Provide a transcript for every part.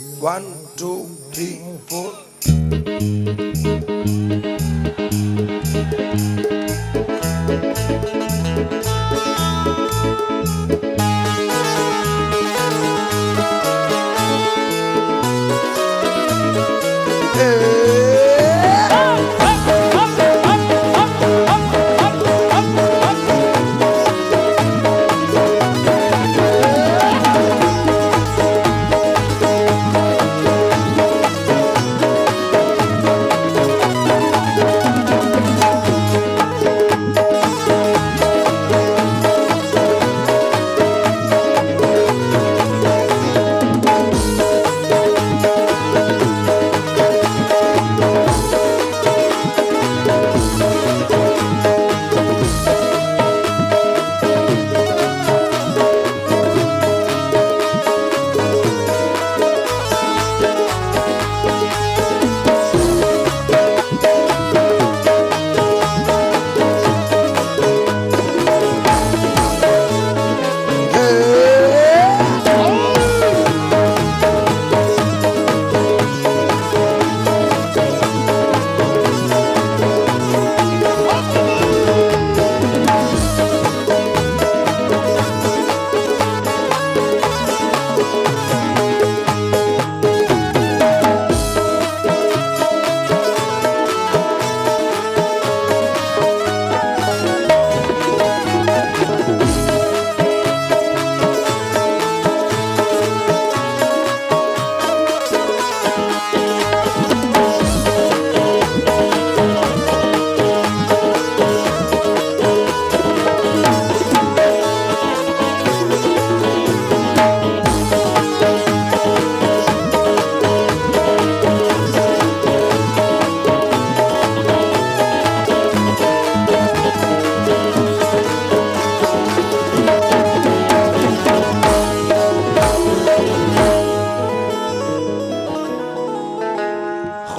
1 2 3 4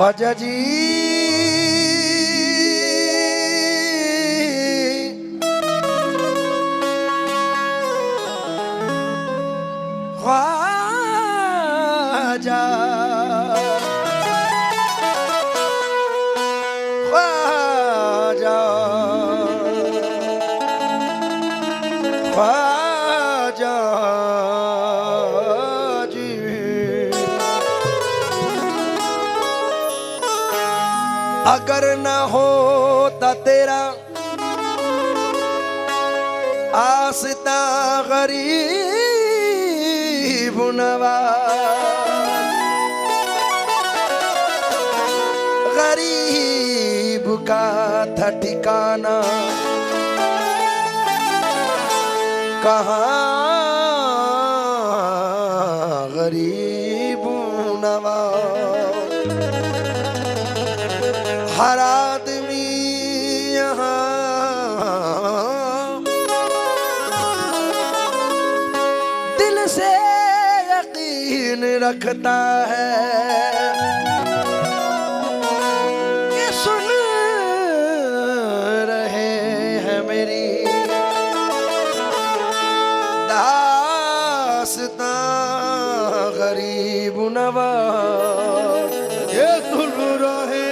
ख्वाजा जी ख्वाजा ख्वाजा ख्वाजा अगर न होता तेरा आस्ता गरीब नवाज, गरीब का था ठिकाना कहाँ, गरीब नवाज। हर आदमी यहाँ दिल से यकीन रखता है कि सुन रहे हैं मेरी दास्तां गरीब नवाज। ये सुन रहे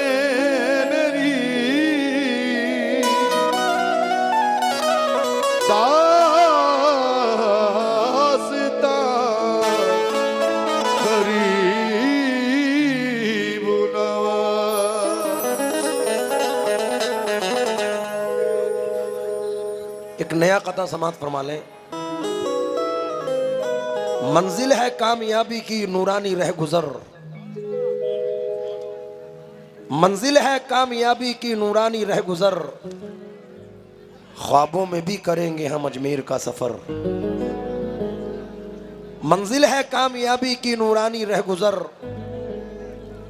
एक नया कथा समाप्त फरमा लें। मंजिल है कामयाबी की नूरानी रह गुजर, मंजिल है कामयाबी की नूरानी रह गुजर, ख्वाबों में भी करेंगे हम अजमेर का सफर। मंजिल है कामयाबी की नूरानी रह गुजर,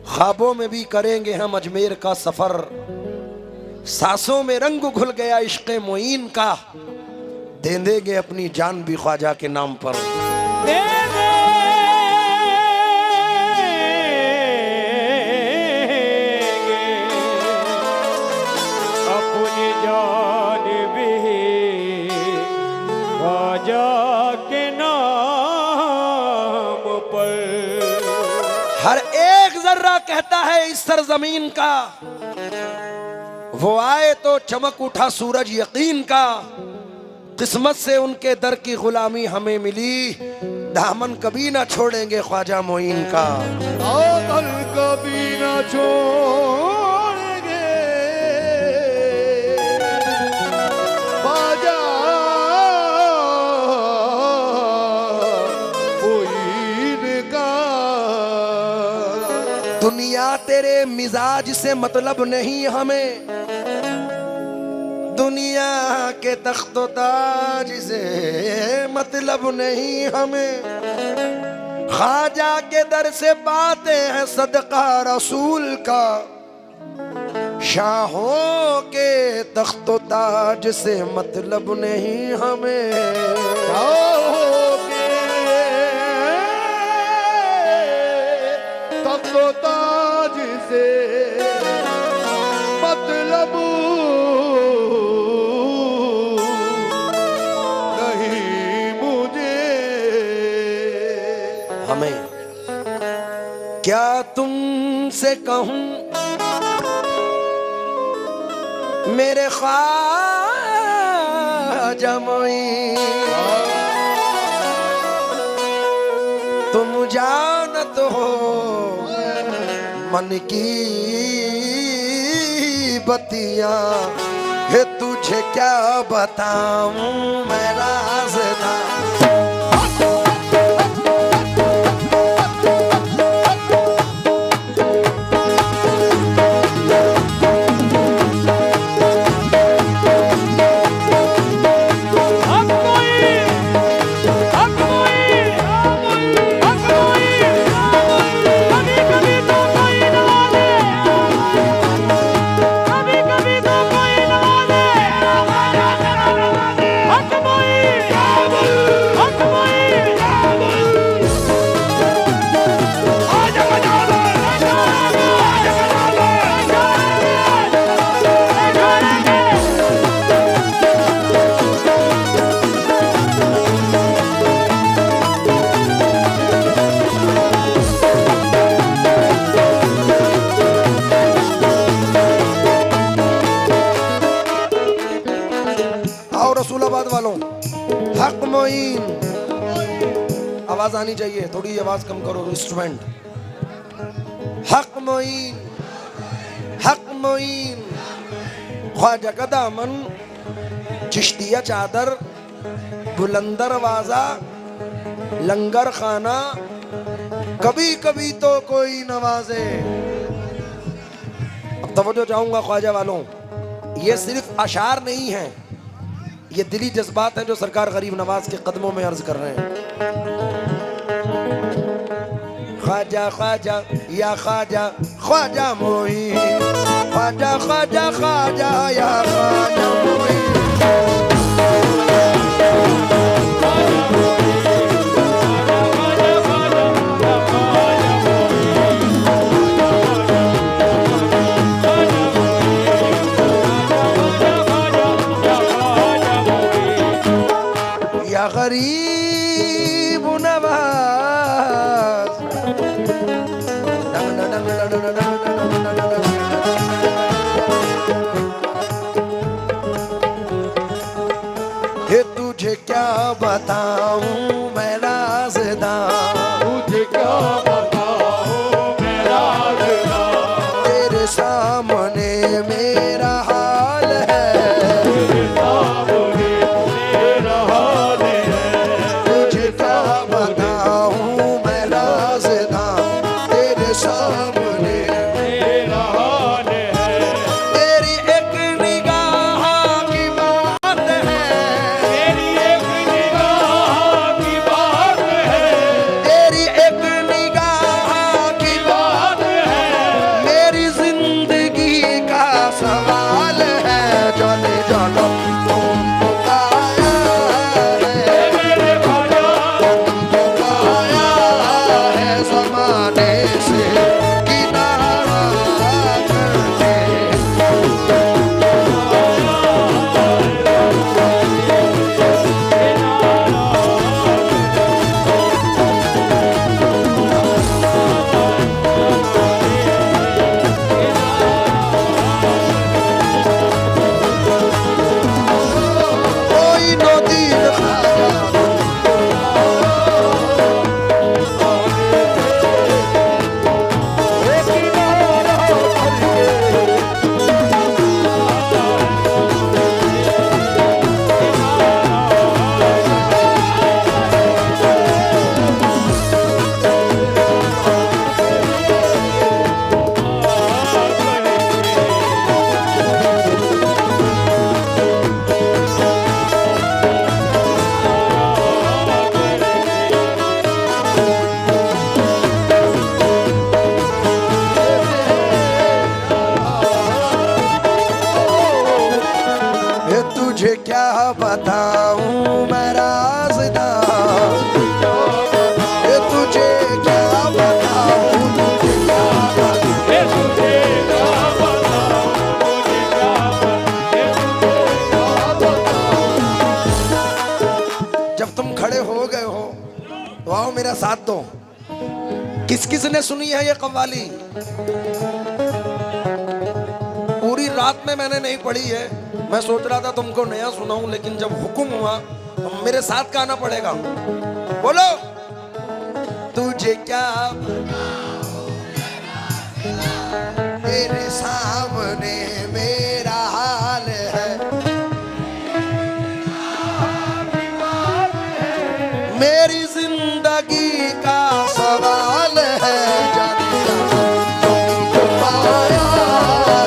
ख्वाबों में भी करेंगे हम अजमेर का सफर। सांसों में रंग घुल गया इश्क़ मोइन का, दे देंगे अपनी जान भी ख्वाजा के नाम पर। अपनी जान भी ख्वाजा के नाम पर। हर एक जर्रा कहता है इस सरजमीन का, वो आए तो चमक उठा सूरज यकीन का। किस्मत से उनके दर की गुलामी हमें मिली, दामन कभी ना छोड़ेंगे ख्वाजा मोइन का। दामन कभी ना छोड़ेंगे ख्वाजा मोइन का। दुनिया तेरे मिजाज से मतलब नहीं हमें, दुनिया के तख्तो ताज से मतलब नहीं हमें। ख्वाजा के दर से बातें हैं सदका रसूल का, शाहों के तख्तो ताज से मतलब नहीं हमें। शाहों के तख्तो ताज से मतलब हमें। क्या तुमसे कहूं मेरे ख्वाजा मोइन, तुम जानत हो मन की बतियां, है तुझे क्या बताऊं मैं राज़दां। रसूलाबाद वालों, हक मोइन, आवाज आनी चाहिए, थोड़ी आवाज कम करो इंस्ट्रूमेंट। हक मोइन, हक मोइन, ख्वाजा का दामन, चिश्तिया चादर, बुलंदर वाजा, लंगर खाना, कभी कभी तो कोई नवाजे। अब तवज्जो चाहूंगा ख्वाजा वालों, ये सिर्फ अशार नहीं है, ये दिली जज्बात हैं जो सरकार गरीब नवाज के कदमों में अर्ज कर रहे हैं। ख्वाजा ख्वाजा या ख्वाजा ख्वाजा मोइन, ख्वाजा ख्वाजा ख्वाजा या ख्वाजा मोइन। गरीब नवाज हे तुझे क्या बताऊं मैं राज़दां, तुझे क्या बताऊं मैं राज़दां। तेरे सामने मेरा हाल है, तेरे सामने मेरा हाल है। तुझे क्या बताऊं मैं राज़दां, तेरे सामने मेरा हाल है। तेरी एक निगाह की बात है, तेरी एक निगाह की बात है, तेरी एक निगाह की बात है। मेरी जिंदगी का सवाल है। जाने जानो तुमको पाया है, मेरे ख्वाजा तुमको पाया है ज़माने से किनारा करके। बताऊं मैं राज़दा, ये तुझे क्या बताऊं, तुझे क्या बताऊं। ये तुझे क्या बताऊं, तुझे क्या बताऊं, ये तुझे क्या बताऊं। जब तुम खड़े हो गए हो तो आओ मेरा साथ दो। किस किस ने सुनी है ये कव्वाली? पूरी रात में मैंने नहीं पढ़ी है, मैं सोच रहा था तुमको नया सुनाऊं, लेकिन जब हुक्म हुआ तो मेरे साथ गाना पड़ेगा। बोलो, तुझे क्या तेरे सामने मेरा हाल है, मेरी जिंदगी का सवाल है, जाने जो पाया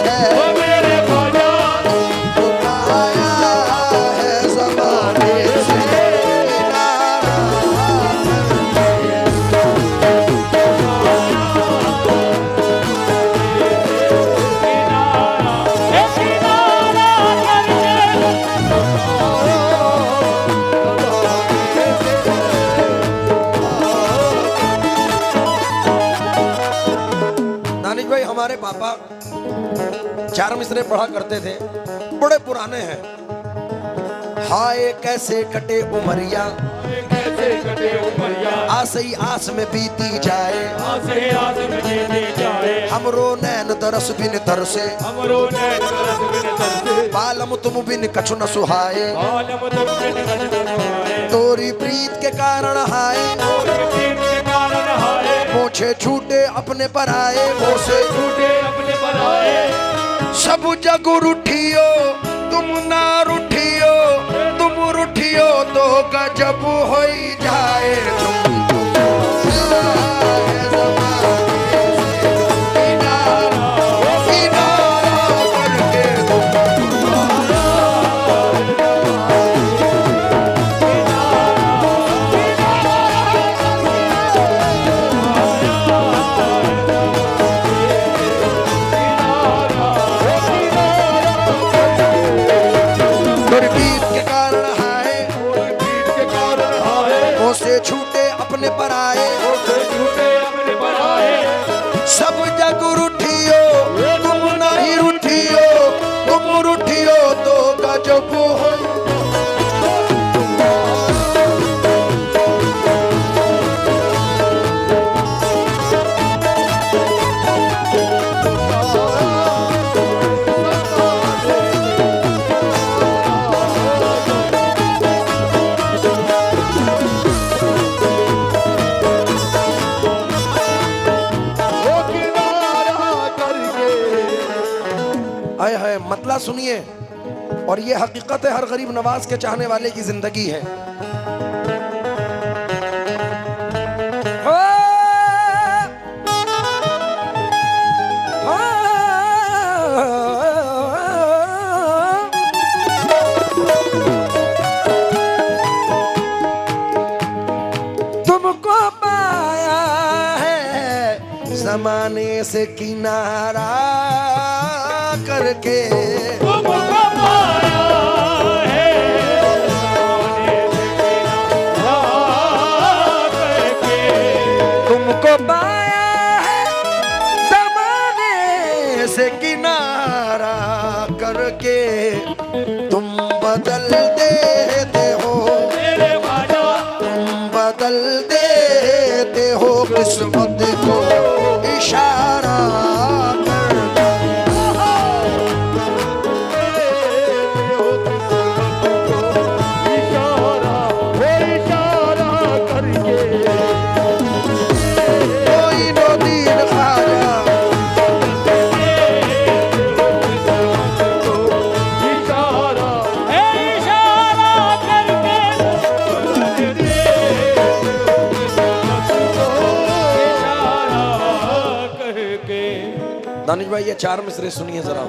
है, ओ मेरे ख्वाजा, जो पाया है ज़माने से किनारा ए किनारा नानिक भाई, हमारे पापा 4 मिसरे पढ़ा करते थे, बड़े पुराने हैं। हाय कैसे कटे उमरिया, कैसे कटे उमरिया, आस ही आस में बीती जाए, आसे आस में जीती जाए, हमरो नैन तरस बिन तरसे, हमरो नैन तरस बिन तरसे, बालम तुम बिन कछु न सुहाए, आलम तुम बिन कछ न सुहाए, तोरी प्रीत के कारण हाय, और प्रीत के कारण हाय, मोछे छूटे अपने पर आए, मोसे छूटे अपने बनाए, सब जग रूठियो तुम ना रूठियो, तुम रूठियो तो गजब हो जाए, तुम आए ज़माने से किनारा किनारा करके तोरी प्रीत के कारण हाय, प्रीत के कारण हाय, मोसे छूटे अपने पर आए, छूटे अपने बनाए, सब जग रूठियो तुम नहीं रूठियो, तुम रूठियो तो गजब हो। आए हाय मतला सुनिए, और ये हकीकत है, हर गरीब नवाज के चाहने वाले की जिंदगी है। हो, तुमको पाया है जमाने से किनारा करके, तुमको पाया है ज़माने से किनारा करके, तुमको पाया है जमाने से किनारा करके, तुम बदल देते हो, मेरे ख्वाजा, तुम बदल देते हो किस्मत को इशारा करके। इशारा करके, कोई नो दीन ख्वाजा, इशारा करके, इशारा करके। दानिश भाई ये 4 मिसरे सुनिए जरा।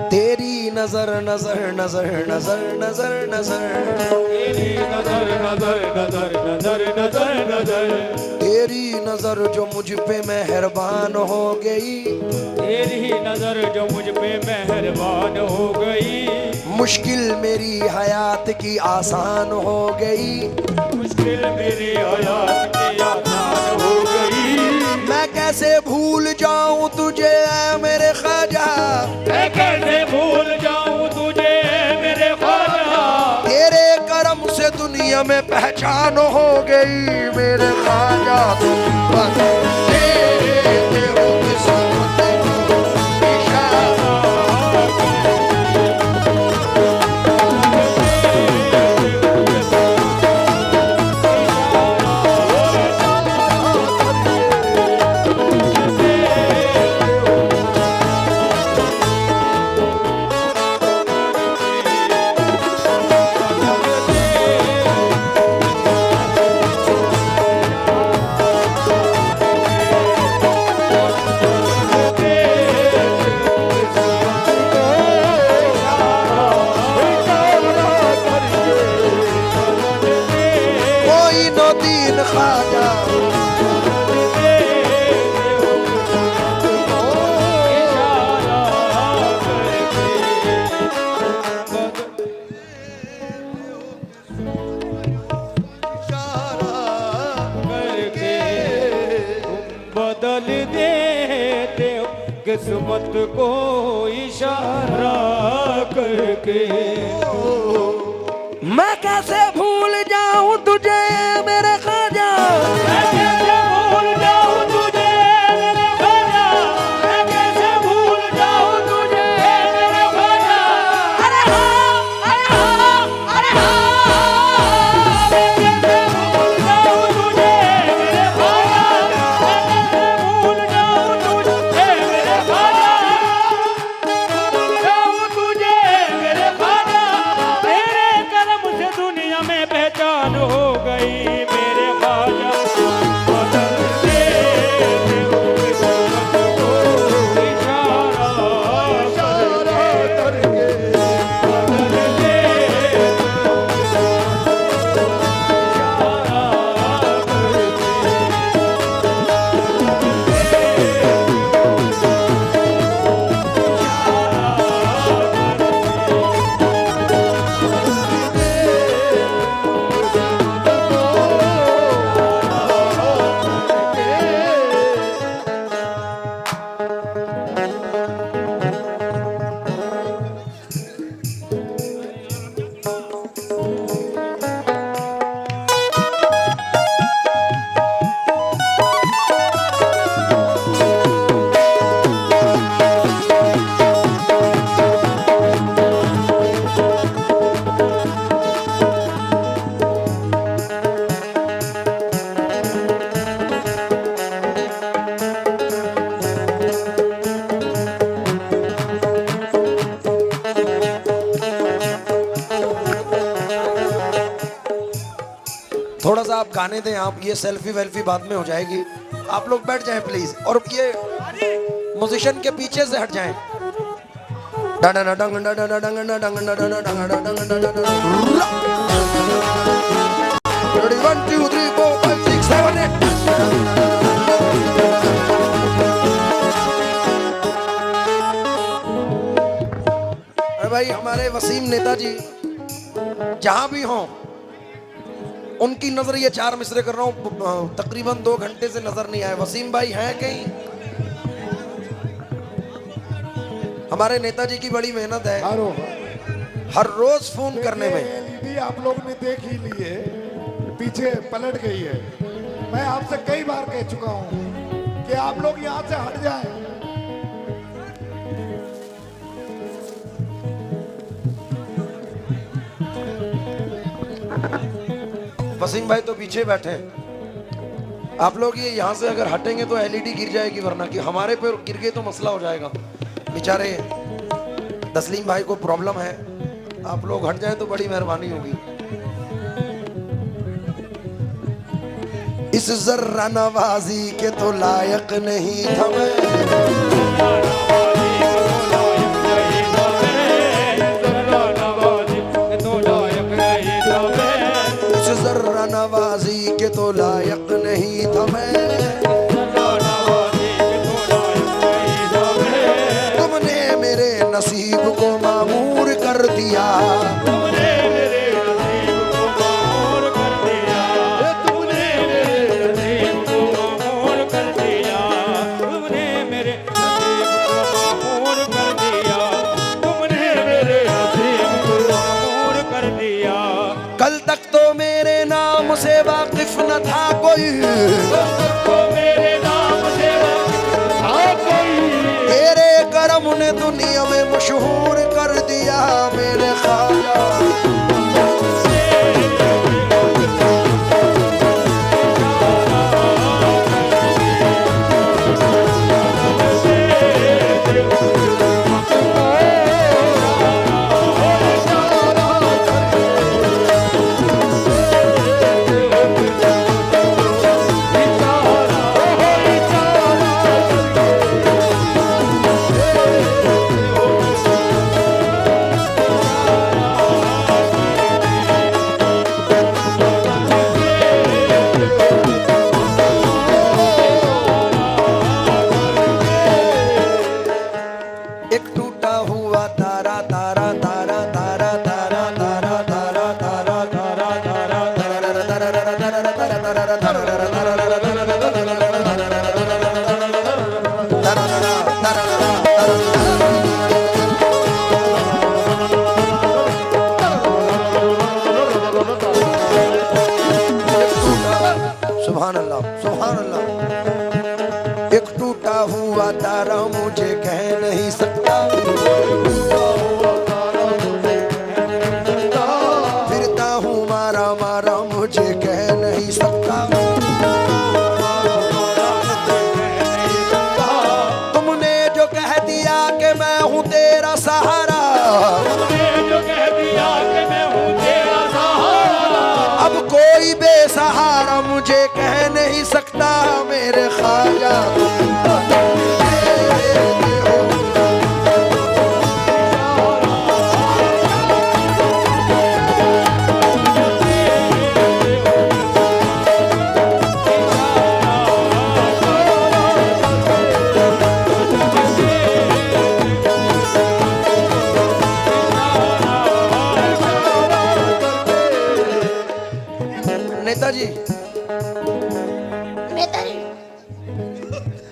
तेरी नजर नजर नजर नजर नजर नजर तेरी नजर नजर नजर नजर नजर नजर तेरी नजर जो मुझ पे मेहरबान हो गई, तेरी नजर जो मुझ पे मेहरबान हो गई, मुश्किल मेरी हयात की आसान हो गई। मुश्किल मेरी हयात की आसान हो गई। मैं कैसे भूल जाऊं तुझे ऐ मेरे ख्वाजा, मैं कैसे भूल जाऊं तुझे मेरे ख्वाजा, तेरे करम से दुनिया में पहचान हो गई। मेरे ख्वाजा तुम बस देते हो किस्मत को इशारा। कोई नो दीन ख्वाजा बदल देते हो किस्मत को इशारा करके। मैं कैसे भूल जाऊं तुझे मेरे ख्वाजा, मैं कैसे भूल जाऊं तुझे मेरे ख्वाजा, मैं कैसे भूल जाऊं तुझे मेरे ख्वाजा। अरे हाँ अरे हाँ अरे हाँ। मैं कैसे भूल जाऊं तुझे मेरे ख्वाजा, मैं कैसे भूल जाऊं तुझे मेरे ख्वाजा, भूल जाऊं तुझे मेरे ख्वाजा। तेरे करम से दुनिया में पहचान हो गई मेरे ख्वाजा। बदल देते हो किस्मत को इशारा करके, बदल देते हो किस्मत को इशारा थोड़ा सा आप गाने दें, आप ये सेल्फी वेल्फी बाद में हो जाएगी। आप लोग बैठ जाएं प्लीज, और ये म्यूजिशियन के पीछे से हट जाएं। Ready, 1 2 3 4 5 6 7 8। अरे भाई हमारे वसीम नेताजी जहां भी हों, उनकी नजर ये 4 मिसरे कर रहा हूं, तकरीबन 2 घंटे से नजर नहीं आए। वसीम भाई हैं कहीं? हमारे नेताजी की बड़ी मेहनत है हर रोज फोन करने में। एलईडी आप लोग ने देख ही ली है, पीछे पलट गई है। मैं आपसे कई बार कह चुका हूं कि आप लोग यहां से हट जाएं। वसीम भाई तो पीछे बैठे हैं। आप लोग ये यहाँ से अगर हटेंगे तो एलईडी गिर जाएगी, वरना कि हमारे पे गिर गई तो मसला हो जाएगा। बेचारे तस्लीम भाई को प्रॉब्लम है, आप लोग हट जाएं तो बड़ी मेहरबानी होगी। इस जर्रा नवाजी के तो लायक नहीं था मैं, तुमने मेरे नसीब को मामूर कर दिया, तुमने मेरे नसीब को मामूर कर दिया, तुमने मेरे नसीब को मामूर कर दिया, तुमने मेरे नसीब को मामूर कर दिया, तुमने मेरे नसीब को मामूर कर दिया। कल तक तो मेरे नाम से वाकिफ न था कोई, तो मेरे नाम से था कोई, तेरे करम ने दुनिया में मशहूर कर दिया मेरे ख्वाजा। एक टूटा हुआ तारा तारा तारा तारा तारा तारा तारा तारा तारा सुभान अल्लाह सुभान अल्लाह। एक टूटा हुआ तारा मुझे कह नहीं सकता, फिरता हूँ मारा मारा मुझे कह नहीं सकता। तुमने जो कह दिया कि मैं हूँ तेरा सहारा, तुमने जो कह दिया कि मैं हूँ तेरा सहारा, अब कोई बेसहारा मुझे कह नहीं सकता मेरे ख्वाजा। नेताजी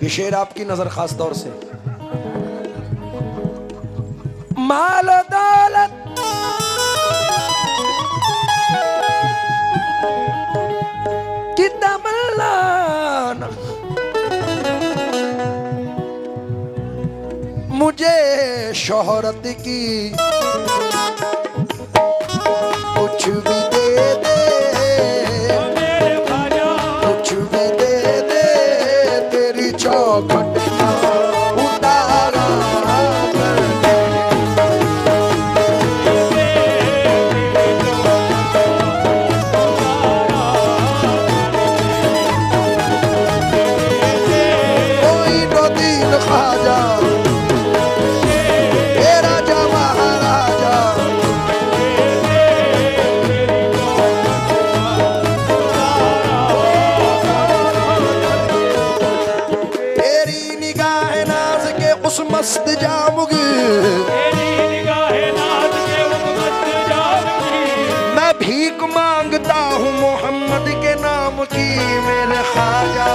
ये शेर आपकी नजर खास तौर से। माल दौलत की तमन्ना मुझे शोहरत की कुछ भी दे दे, मेरे ख्वाजा, कुछ भी दे दे, तेरी चौखट का उतारा कर दे। कोई तो दीन ख्वाजा तेरा जो महाराजा, तेरी निगाह नाज के उस मस्त जामुगी, तेरी निगाहे नाज के उस मस्त जामुगी, मैं भीख मांगता हूँ मोहम्मद के नाम की मेरे ख्वाजा।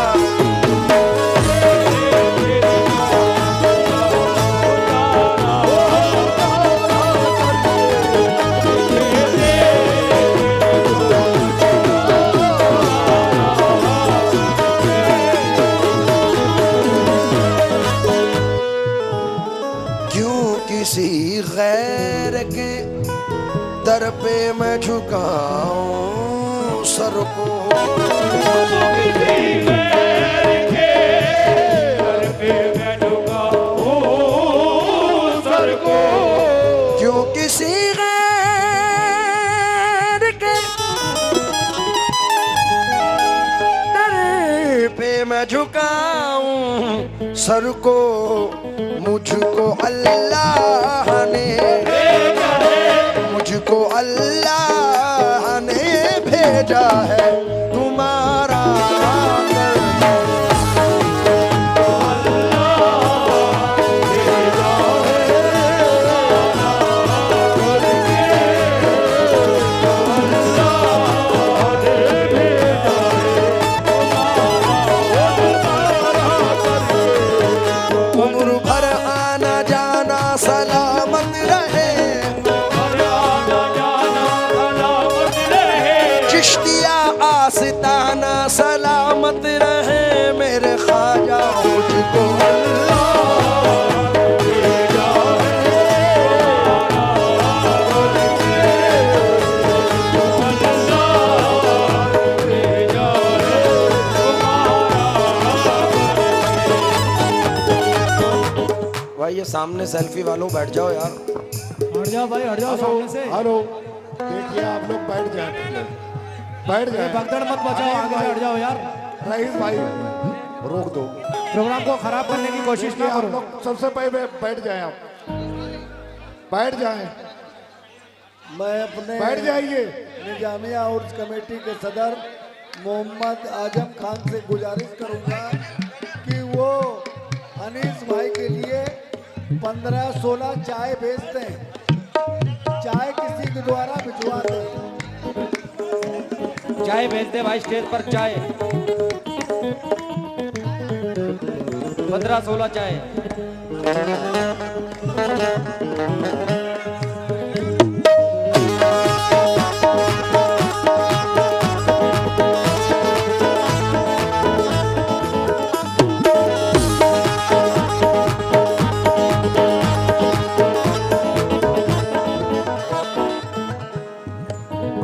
क्यों किसी गैर के दर पे मैं झुकाऊं सर को, क्यों किसी गैर के दर पे मैं झुकाऊं सर को, मुझको अल्लाह ने, मुझको अल्लाह ने भेजा है तुम्हारा कर ये सामने सेल्फी वालों बैठ जाओ यार। हट जाओ भाई, हट जाओ सामने से। हेलो, देखिए आप लोग बैठ जाए पहले, बैठ ये जाए। भगदड़ मत बचाओ, आगे से हट जाओ यार। रईस भाई रोक दो, प्रोग्राम को खराब करने की कोशिश देखिए ना आप करो। लोग सबसे पहले बैठ जाए, आप बैठ जाए, मैं अपने बैठ जाइए। निजामिया उर्स कमेटी के सदर मोहम्मद आजम खान से गुजारिश करूंगा कि वो अनीस भाई के लिए 15-16 चाय भेज दें, चाय किसी के द्वारा भिजवा दें। चाय भेज दे भाई, स्टेज पर चाय 15-16 चाय।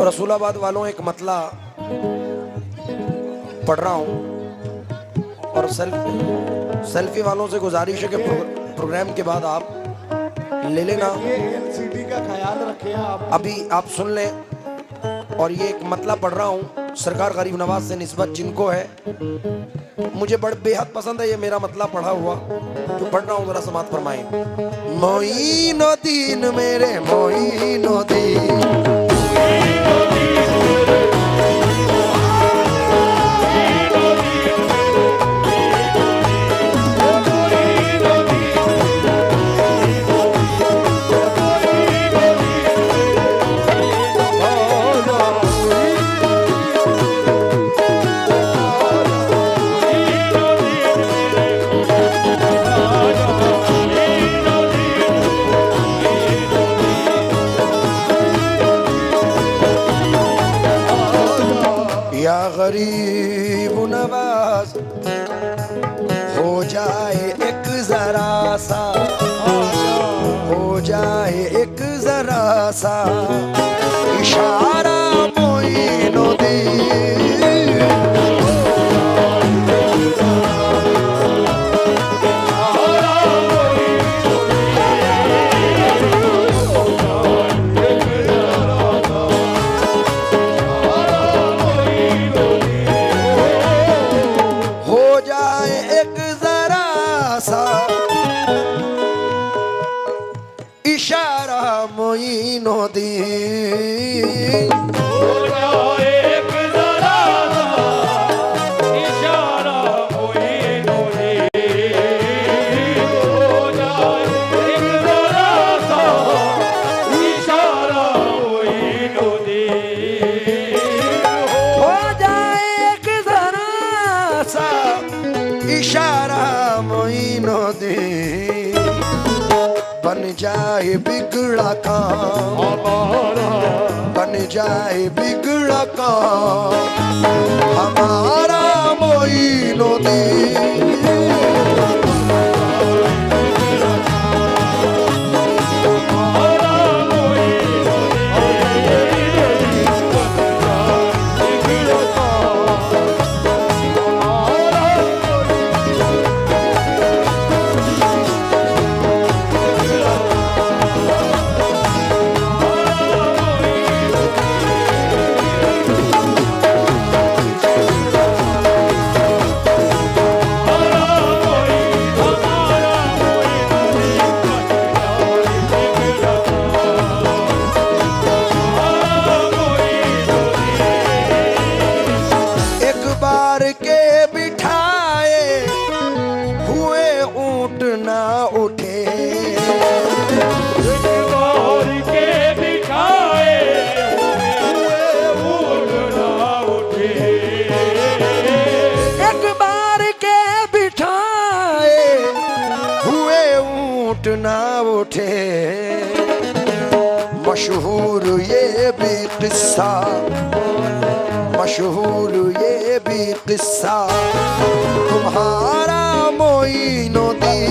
रसूलाबाद वालों एक मतला पढ़ रहा हूँ और सेल्फी वालों से गुजारिश है कि प्रोग्राम के बाद आप ले लेना, ये एलसीडी का ख्याल रखें आप। अभी आप सुन लें। और ये एक मतला पढ़ रहा हूँ सरकार गरीब नवाज से निस्बत जिनको है, मुझे बड़ बेहद पसंद है ये मेरा मतला पढ़ा हुआ जो पढ़ रहा हूँ, जरा समात फरमाएं। मोइनुद्दीन मेरे मोइनुद्दीन, या गरीब नवाज हो जाए एक जरा सा, हो जाए एक जरा सा इशारा मोइनुद्दीन। इशारा मोइनुद्दीन, हो जाए एक जरा सा इशारा मोइनुद्दीन, हो जाए एक जरा सा इशारा मोइनुद्दीन, हो जाए एक जरा सा इशारा मोइनुद्दीन। बन जाए बिगड़ा काम हमारा, बन जाए बिगड़ा काम हमारा मोइनुद्दीन। ना उठे। मशहूर ये भी किस्सा, मशहूर ये भी किस्सा तुम्हारा मोइनुद्दीन।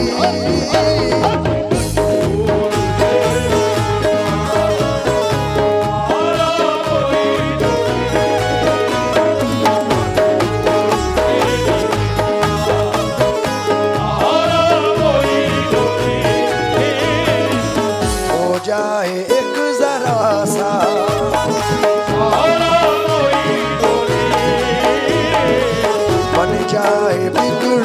बिगड़